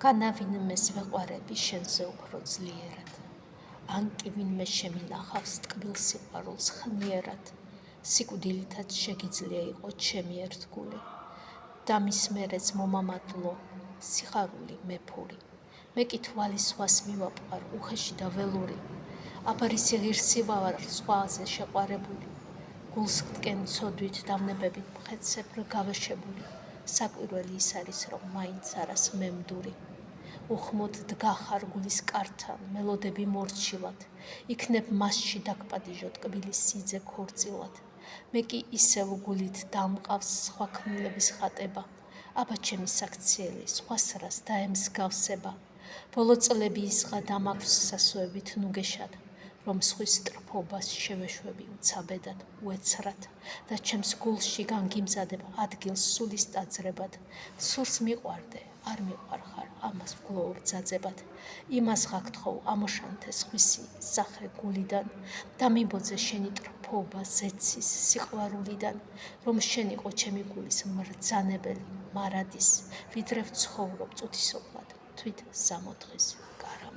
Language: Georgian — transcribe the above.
განავინ მეს ვეყვარები შენზე უფრო ძლიერად, ან კი ვინმე შემინახავს ტკბილ სიყვარულს ხნიერად, სიკვდილითაც შეგიძლია იყო ჩემი ერთგული, და მის მერეც მომამადლო, სიხარული მეფური, მე კი თვალისხვას მივაპყარ უხეში და ველური, აბარისი ღირსი ვარ სხვაზე შეყვარებული, გულს გტკენ ცოდვით დავნებებით მხედრ გავეშებული, საკვირველი ის არის, რომ მაინც არას მემდური. უხმოდ დგახარ გულის კართან, მელოდები მორჩილად, იქნებ მასში დაგპატიჟო ტკბილის სიძე ქორწილად. მე კი ისევ გულით დამყავს სხვა ქმნილების ხატება, აბა ჩემი საქციელი სხვას რას დაემსგავსება. ბოლო წლები ისღა დამაქვს სასოებით ნუგეშად, რომ სხვის ტრფობას შევეშვები უცაბედად, უეცრად და ჩემს გულში განგიმზადებ ადგილს სულის ტაძრებად. სურს მიყვარდე, არ მიყვარხარ, ამას ვგლოვობ ძაძებად. იმას გაგთხოვ ამოშანთე სხვისი სახე გულიდან და მიბოძე შენი ტრფობა ზეცის სიყვარულიდან, რომ შენ იყო ჩემი გულის მბრძანებელი მარადის, ვიდრე ვცხოვრობ წუთისოფლად თვით 60 გარავ.